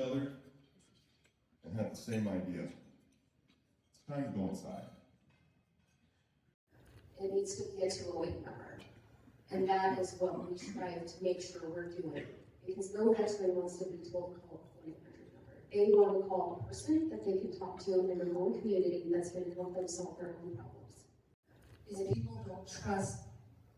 other and have the same idea. It's time to go inside. It needs to be a two-way number. And that is what we strive to make sure we're doing. Because no veteran wants to be told to call a 1-800 number. They want to call a person that they can talk to in their own community that's going to help them solve their own problems. Is that people don't trust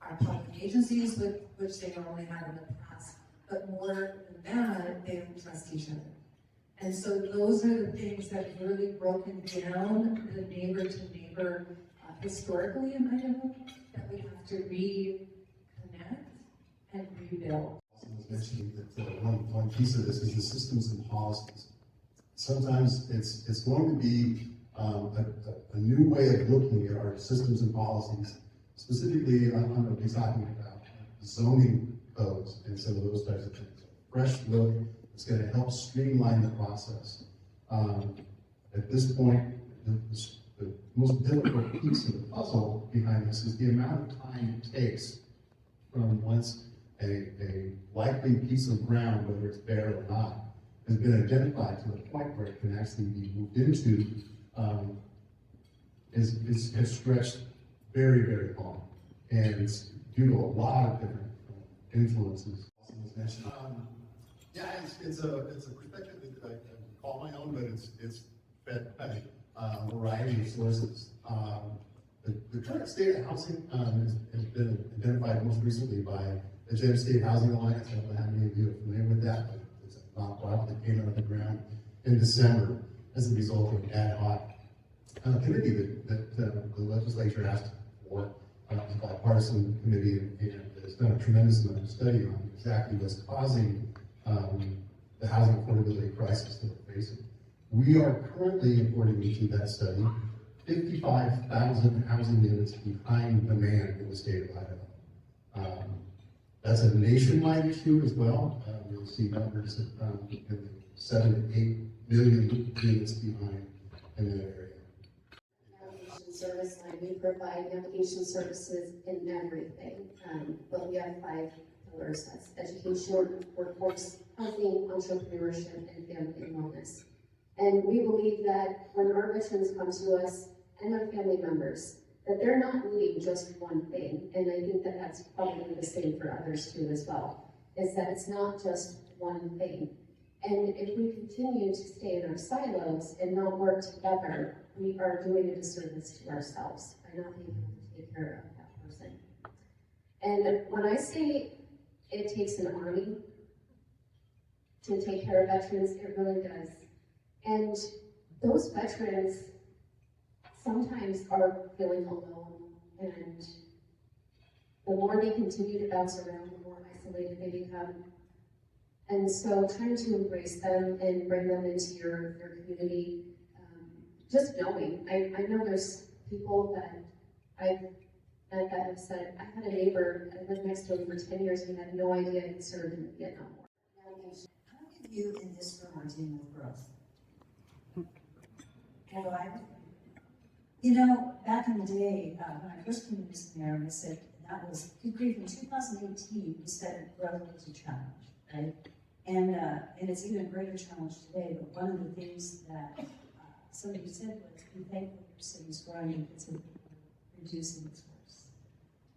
our public agencies, which they normally have in the past, but more than that, they don't trust each other. And so those are the things that have really broken down the neighbor-to-neighbor historically in Idaho, that we have to reconnect and rebuild. Was mentioning that one piece of this is the systems and policies. Sometimes it's going to be a new way of looking at our systems and policies. Specifically, I'm going to be talking about zoning codes and some of those types of things. Fresh look. It's going to help streamline the process. At this point, the most difficult piece of the puzzle behind this is the amount of time it takes from once a likely piece of ground, whether it's bare or not, has been identified to the point where it can actually be moved into, is stretched very, very long. And it's due to a lot of different influences. Also was mentioned. Yeah, it's a perspective that I call my own, but it's fed by a variety of sources. The current state of housing has been identified most recently by the Gem State Housing Alliance. I don't know how many of you are familiar with that, but it's a nonprofit that came out of the ground in December as a result of an ad hoc committee that the legislature asked for, a bipartisan committee, and it's done a tremendous amount of study on exactly what's causing the housing affordability crisis that we're facing. We are currently, according to that study, 55,000 housing units behind demand in the state of Idaho. That's a nationwide issue as well. You'll see numbers in the 7 to 8 million units behind in that area. Navigation service line, we provide navigation services in everything. But we have 5 pillars: that's education, workforce, housing, entrepreneurship, and family and wellness. And we believe that when our veterans come to us and their family members, that they're not needing just one thing, and I think that that's probably the same for others too as well, is that it's not just one thing. And if we continue to stay in our silos and not work together, we are doing a disservice to ourselves by not being able to take care of that person. And when I say it takes an army to take care of veterans, it really does. And those veterans sometimes are feeling alone, and the more they continue to bounce around, the more isolated they become. And so trying to embrace them and bring them into your community, just knowing, I know there's people that have said, I had a neighbor, I lived next to him for 10 years, and he had no idea he served in the Vietnam War. How many of you in this room are dealing with growth? You know, back in the day, when I first came to this mayor, I said, that was, good grief, in 2018, you said growth was a challenge, right? And it's even a greater challenge today, but one of the things that somebody said was, be thankful your city's growing because of reducing its force.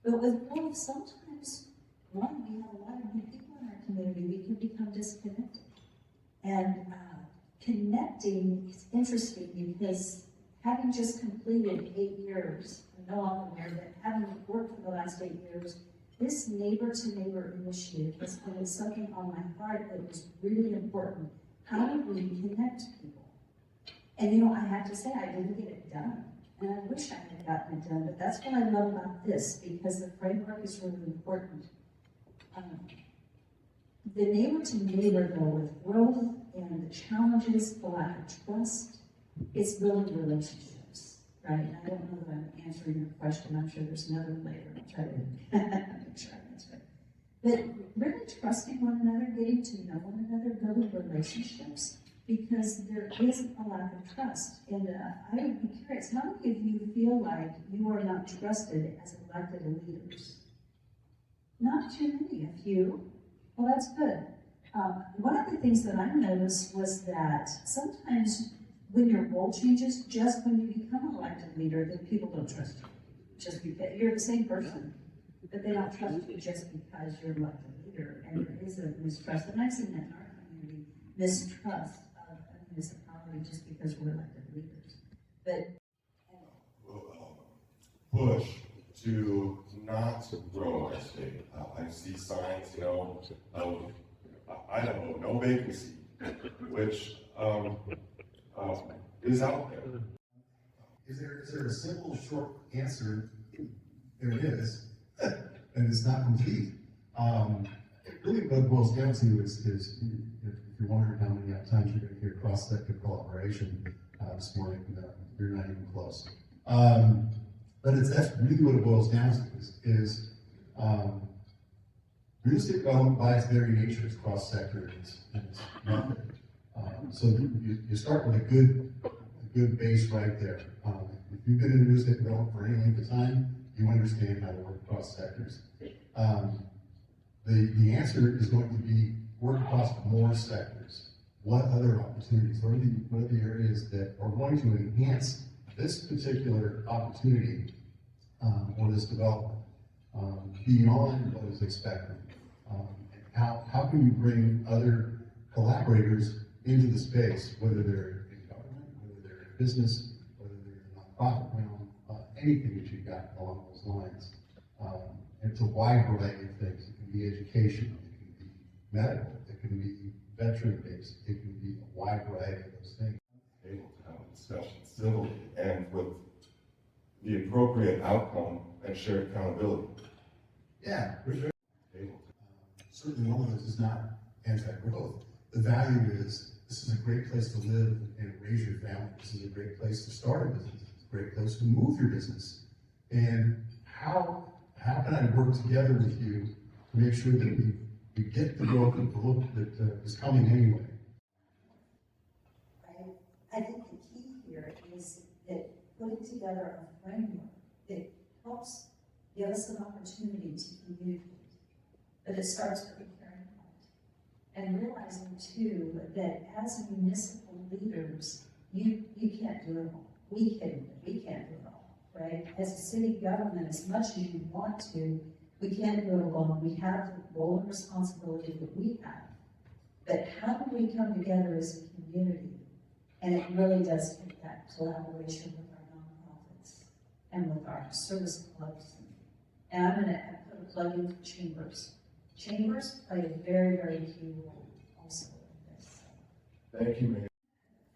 But with growth, sometimes, one, we have a lot of new people in our community, we can become disconnected. And connecting is interesting because having just completed 8 years, I know I'm aware that having worked for the last 8 years, this neighbor-to-neighbor initiative has been something on my heart that was really important. How do we connect people? And you know, I have to say, I didn't get it done. And I wish I had gotten it done, but that's what I love about this, because the framework is really important. The neighbor-to-neighbor, though, with growth and the challenges, the lack of trust, it's building relationships, right? I don't know if I'm answering your question. I'm sure there's another layer. I'll try to make sure I answer it. But really trusting one another, getting to know one another, building relationships, because there is a lack of trust. And I would be curious, how many of you feel like you are not trusted as elected leaders? Not too many, a few. Well, that's good. One of the things that I noticed was that sometimes when your role changes, just when you become an elected leader, then people don't trust you. Just because you're the same person, but they don't trust you just because you're an elected leader. And there is a mistrust, and I've seen that in our community, mistrust of a municipality just because we're elected leaders. But push to not grow our state. I see signs, of Idaho, no vacancy, which is out there. Is there a simple, short answer? There is, and it's not complete. Really what it boils down to is if you're wondering how many times you're going to hear cross-sector collaboration this morning, you're not even close. But that's really what it boils down to is real estate development by its very nature is cross-sector and it's method. So you start with a good base right there. If you've been in real estate development for any length of time, you understand how to work across sectors. The answer is going to be work across more sectors. What other opportunities? What are the areas that are going to enhance this particular opportunity or this development beyond what is expected? How can you bring other collaborators into the space, whether they're in government, whether they're in business, whether they're in the nonprofit realm, anything that you've got along those lines. It's a wide variety of things. It can be education, it can be medical, it can be veteran-based, it can be a wide variety of those things. Able to have a discussion civilly and with the appropriate outcome and shared accountability. Yeah, for sure. Certainly one of those is not anti-growth. The value is this is a great place to live and raise your family. This is a great place to start a business. It's a great place to move your business. And how can I work together with you to make sure that we get the growth and the look that is coming anyway? I think the key here is that putting together a framework that helps give us an opportunity to communicate. But it starts with a caring heart. And realizing too that as municipal leaders, you can't do it all. We can't do it all, right? As a city government, as much as you want to, we can't do it alone. We have the role and responsibility that we have. But how do we come together as a community? And it really does take that collaboration with our nonprofits and with our service clubs. And I'm going to put a plug in for chambers. Chambers play a very, very key role also in this. Thank you, Mayor.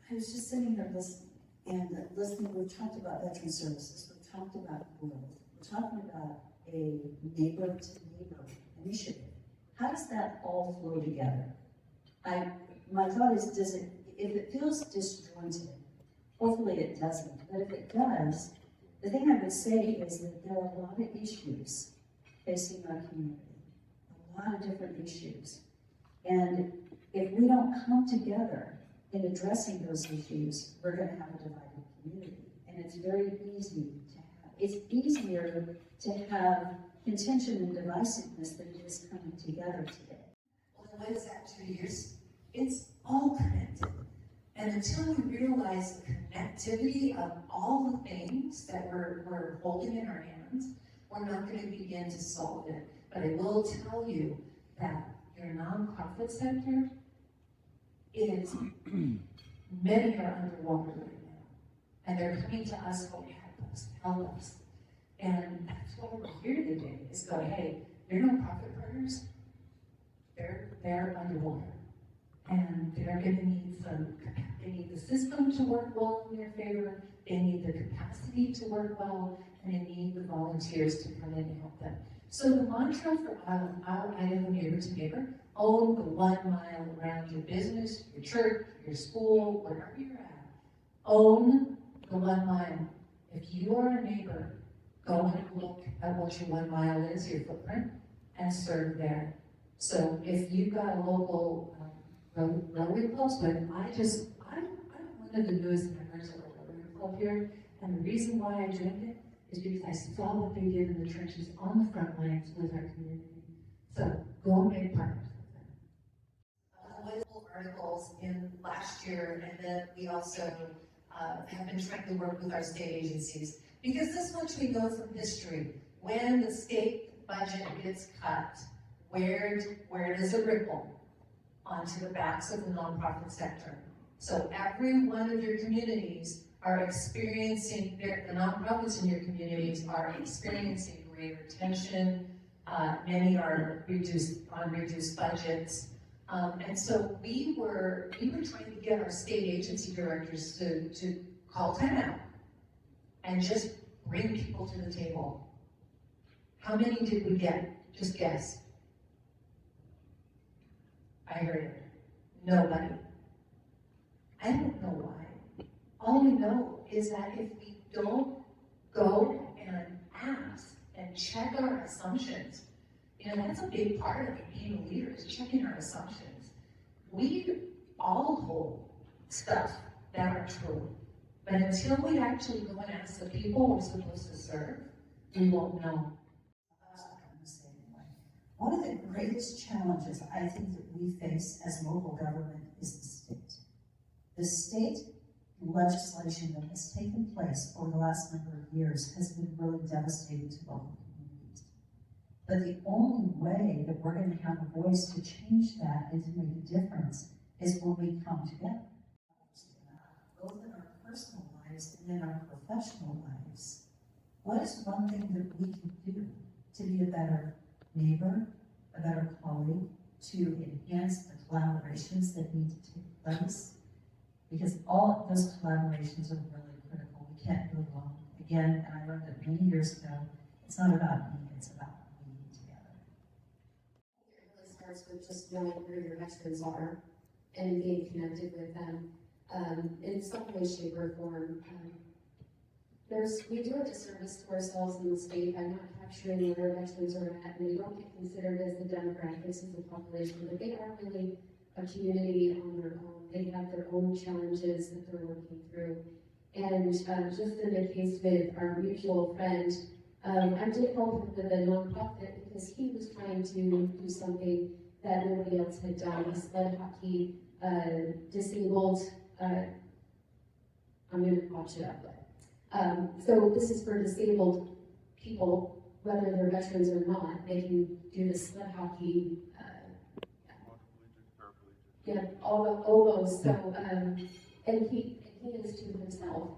I was just sitting here listening, we've talked about veteran services, we've talked about growth, we're talking about a neighbor-to-neighbor initiative. How does that all flow together? My thought is, if it feels disjointed, hopefully it doesn't, but if it does, the thing I would say is that there are a lot of issues facing our community, a lot of different issues. And if we don't come together in addressing those issues, we're going to have a divided community. And it's very easy to have, it's easier to have contention and divisiveness than it is coming together today. Well, what is that 2 years? It's all connected. And until we realize the connectivity of all the things that we're holding in our hands, we're not going to begin to solve it. But I will tell you that your nonprofit sector is, many are underwater right now. And they're coming to us for help us. And that's why we're here today, is go, hey, your nonprofit partners, they're underwater. And they're going to need they need the system to work well in their favor, they need the capacity to work well, and they need the volunteers to come in and help them. So the mantra for our Idaho neighbor to neighbor, own the 1 mile around your business, your church, your school, wherever you're at. Own the 1 mile. If you are a neighbor, go and look at what your 1 mile is, your footprint, and serve there. So if you've got a local Rotary Clubs, but I'm one of the newest members of the Rotary Club here, and the reason why I joined it is because I saw what they did in the trenches on the front lines with our community. So go and make partners with them. articles in last year, and then we also have been trying to work with our state agencies. Because this much we know from history, when the state budget gets cut, where does it ripple? Onto the backs of the nonprofit sector. So every one of your communities are experiencing, the nonprofits in your communities are experiencing greater tension. Many are on reduced budgets. And so we were trying to get our state agency directors to call time out and just bring people to the table. How many did we get? Just guess. I heard it. Nobody. I don't know why. All we know is that if we don't go and ask and check our assumptions, that's a big part of being a leader, is checking our assumptions. We all hold stuff that are true, but until we actually go and ask the people we're supposed to serve, we won't know. One of the greatest challenges I think that we face as local government is the state. The state legislation that has taken place over the last number of years has been really devastating to local communities. But the only way that we're going to have a voice to change that and to make a difference is when we come together. Both in our personal lives and in our professional lives. What is one thing that we can do to be a better neighbor, a better colleague, to enhance the collaborations that need to take place? Because all of those collaborations are really critical. We can't do it alone. Again, and I learned it many years ago, it's not about me, it's about we together. It really starts with just knowing where your veterans are and being connected with them in some way, shape, or form. We do a disservice to ourselves in the state by not capturing where our veterans are at, and they don't get considered as the demographics of the population, but they are really a community on their own. They have their own challenges that they're working through. And just in the case with our mutual friend, I did help him with a nonprofit because he was trying to do something that nobody else had done. He sled hockey, disabled, I'm going to watch it up. So this is for disabled people, whether they're veterans or not. They can do the sled hockey, all those. So, and he is to himself.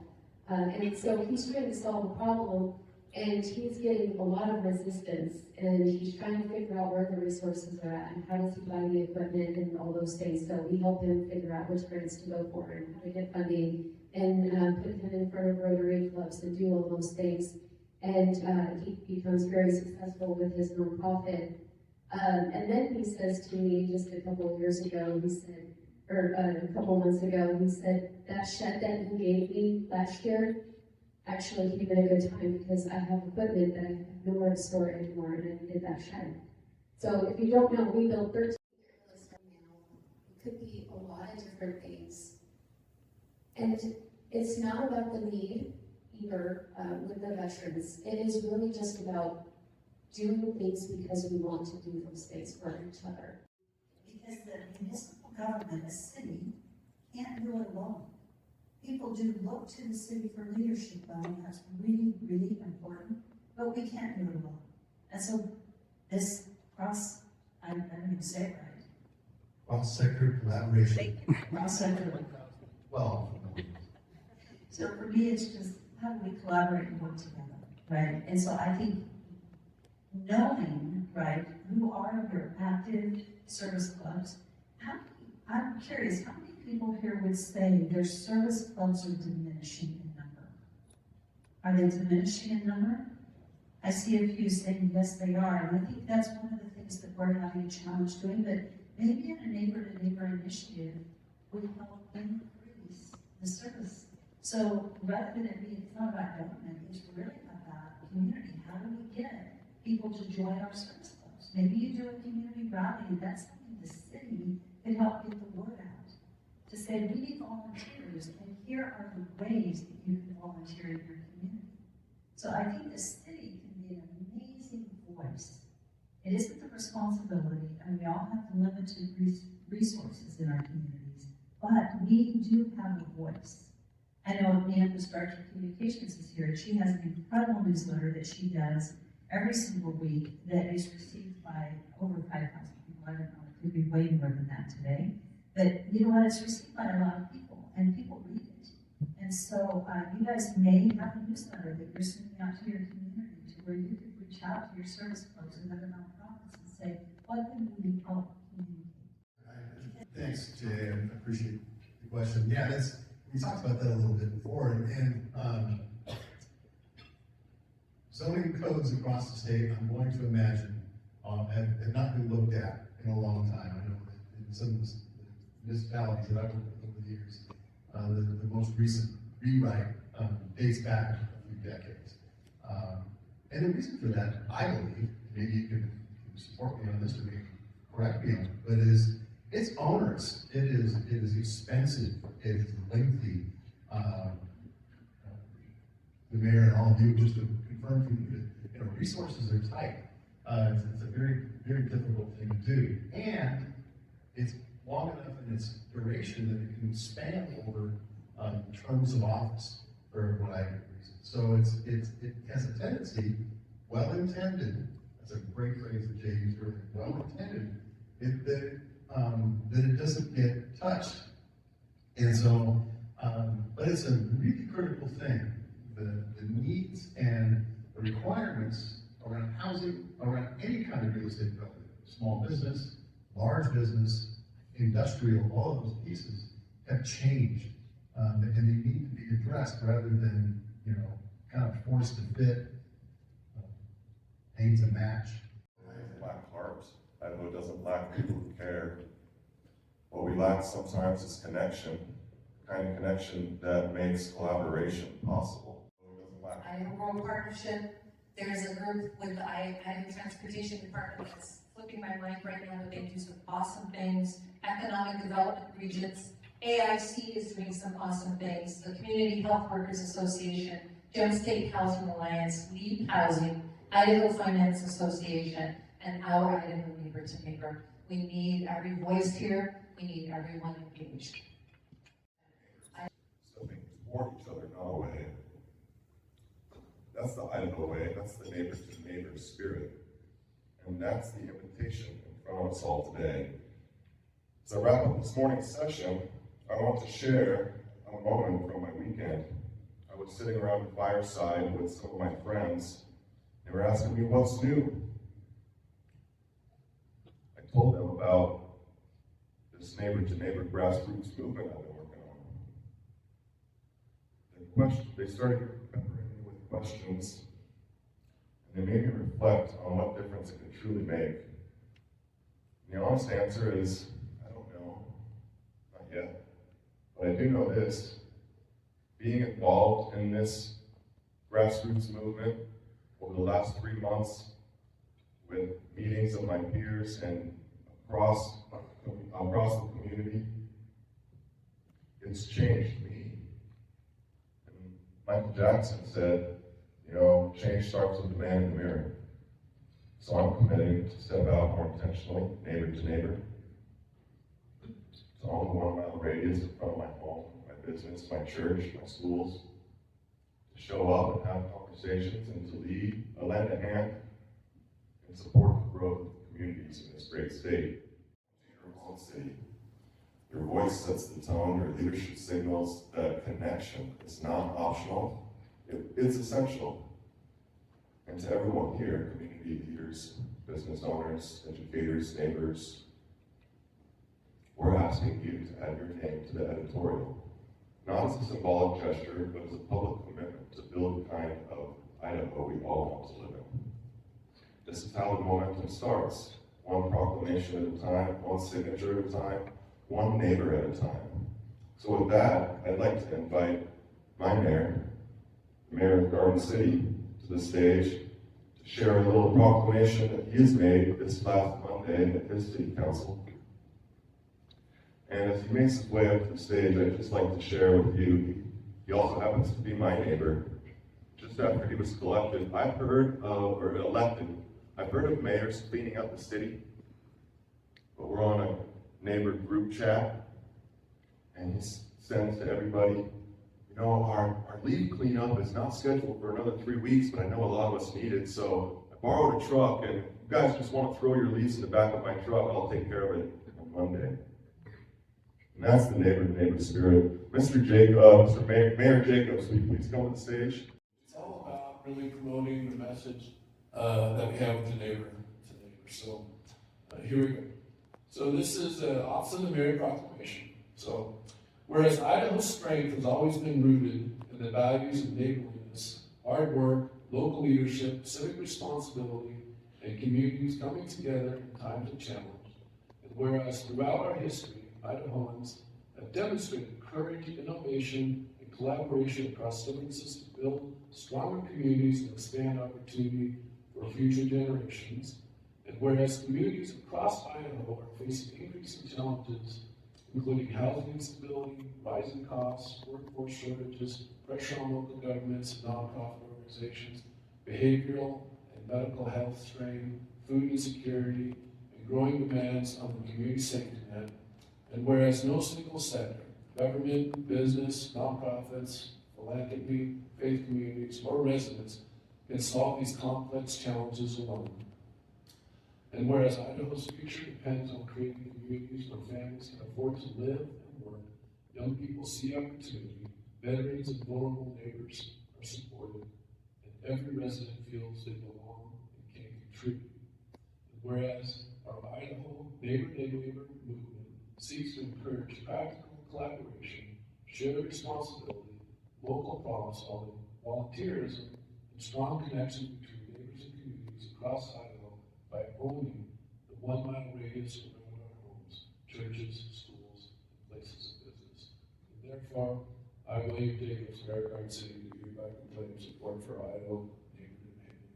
And so he's trying to solve a problem, and he's getting a lot of resistance, and he's trying to figure out where the resources are at, and how does he buy the equipment, and all those things. So we help him figure out which grants to go for, and how to get funding, and put him in front of Rotary clubs and do all those things. And he becomes very successful with his nonprofit. And then he says to me just a couple of years ago, he said, or a couple months ago, he said, that shed that you gave me last year actually came at a good time because I have equipment that I have nowhere to store it anymore, and I needed that shed. So if you don't know, we built 13 years from now. It could be a lot of different things. And it's not about the need either with the veterans. It is really just about doing things because we want to do those things for each other. Because the municipal government, a city, can't do it alone. People do look to the city for leadership, though, and that's really, really important, but we can't do it alone. And so this I'm going to say it right. Cross-sector collaboration. Cross-sector. Well. So for me, it's just, how do we collaborate and work together, right? And so I think knowing, right, who are your active service clubs, I'm curious, how many people here would say their service clubs are diminishing in number? Are they diminishing in number? I see a few saying yes, they are, and I think that's one of the things that we're having a challenge doing, but maybe in a neighbor-to-neighbor initiative would help increase the service. So rather than it being, it's not about government, it's really about community. How do we get people to join our service clubs? Maybe you do a community rally, and that's something the city can help get the word out. To say, we need volunteers, and here are the ways that you can volunteer in your community. So I think the city can be an amazing voice. It isn't the responsibility, and we all have limited resources in our communities, but we do have a voice. I know Amber's Director of Communications is here. She has an incredible newsletter that she does every single week that is received by over 5,000 people. I don't know, it could be way more than that today. But you know what? It's received by a lot of people, and people read it. And so you guys may have a newsletter that you're sending out to your community to where you could reach out to your service folks and other nonprofits and say, what can we help communicate? Thanks, Jay, I appreciate the question. Yeah, we talked about that a little bit before, and zoning codes across the state, I'm going to imagine, have not been looked at in a long time. I know in some of the municipalities that I've worked with over the years, the most recent rewrite dates back a few decades. And the reason for that, I believe, maybe you can support me on this or maybe correct me on it, but it's onerous. It is expensive. It is lengthy. The mayor and all of you, just to confirm for you that resources are tight. It's a very, very difficult thing to do, and it's long enough in its duration that it can span over terms of office for a variety of reasons. So it has a tendency, well intended. That's a great phrase that Jay used earlier. Well intended, that it doesn't get touched. And so, but it's a really critical thing. The needs and the requirements around housing, around any kind of real estate development, small business, large business, industrial, all of those pieces have changed. And they need to be addressed rather than, kind of forced to fit, paint to match. It lack heart. Idaho doesn't lack people who care. What we lack sometimes is connection, the kind of connection that makes collaboration possible. It doesn't lack. Idaho Rural Partnership, there's a group with the Idaho Transportation Department that's flipping my mind right now, but they do some awesome things. Economic Development Regions, AIC is doing some awesome things. The Community Health Workers Association, Gem State Housing Alliance, Lead Housing, Idaho Finance Association, and our Idaho Neighbor to Neighbor. We need every voice here. We need everyone engaged. So they support each other, not away. That's the Idaho way. That's the neighbor to neighbor spirit. And that's the invitation in front of us all today. As I wrap up this morning's session, I want to share a moment from my weekend. I was sitting around the fireside with some of my friends. They were asking me, what's new? I told them about this neighbor-to-neighbor grassroots movement I've been working on. They started peppering me with questions, and they made me reflect on what difference it could truly make. And the honest answer is, I don't know, not yet. But I do know this, being involved in this grassroots movement over the last 3 months with meetings of my peers and across the community, it's changed me. And Michael Jackson said, change starts with the man in the mirror. So I'm committing to step out more intentionally, neighbor to neighbor. It's only 1 mile radius in front of my home, my business, my church, my schools. To show up and have conversations and to lend a hand and support the growth of communities in this great state. Your own city. Your voice sets the tone, your leadership signals that connection is not optional, it's essential. And to everyone here, community leaders, business owners, educators, neighbors, we're asking you to add your name to the editorial. Not as a symbolic gesture, but as a public commitment to build the kind of Idaho we all want to live in. This is how the momentum starts. One proclamation at a time, one signature at a time, one neighbor at a time. So with that, I'd like to invite my mayor, the mayor of Garden City, to the stage to share a little proclamation that he has made this last Monday at his city council. And as he makes his way up to the stage, I'd just like to share with you, he also happens to be my neighbor. Just after he was elected, I've heard of mayors cleaning up the city, but we're on a neighbor group chat, and he sends to everybody, you know, our leaf cleanup is not scheduled for another 3 weeks, but I know a lot of us need it, so I borrowed a truck, and if you guys just want to throw your leaves in the back of my truck, I'll take care of it on Monday. And that's the neighbor spirit. Mr. Jacobs, or Mayor Jacobs, will you please come to the stage? It's all about really promoting the message that we have with the neighbor to neighbor. So here we go. So this is the Office of the Mayor Proclamation. So whereas Idaho's strength has always been rooted in the values of neighborliness, hard work, local leadership, civic responsibility, and communities coming together in times of challenge. And whereas throughout our history, Idahoans have demonstrated courage, innovation, and collaboration across differences to build stronger communities and expand opportunity for future generations. And whereas communities across Idaho are facing increasing challenges, including housing instability, rising costs, workforce shortages, pressure on local governments and nonprofit organizations, behavioral and medical health strain, food insecurity, and growing demands on the community safety net. And whereas no single sector, government, business, nonprofits, philanthropy, faith communities, or residents can solve these complex challenges alone. And whereas Idaho's future depends on creating communities where families can afford to live and work, young people see opportunity, veterans and vulnerable neighbors are supported, and every resident feels they belong and can contribute. And whereas our Idaho Neighbor movement seeks to encourage practical collaboration, shared responsibility, local problem solving, volunteerism, and strong connections between neighbors and communities across Idaho by owning the 1 mile radius around our homes, churches, schools, and places of business. And therefore, I, William Jacobs, Mayor Garden City, do hereby proclaim support for Idaho Neighbor to Neighbor,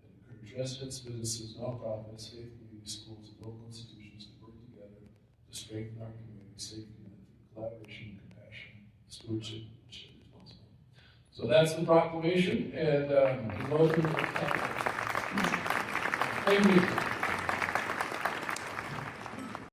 and encourage residents, businesses, nonprofits, faith communities, schools, and local institutions to work together to strengthen our community safety net through collaboration, compassion, stewardship, and shared responsibility. So that's the proclamation, and welcome. Thank you.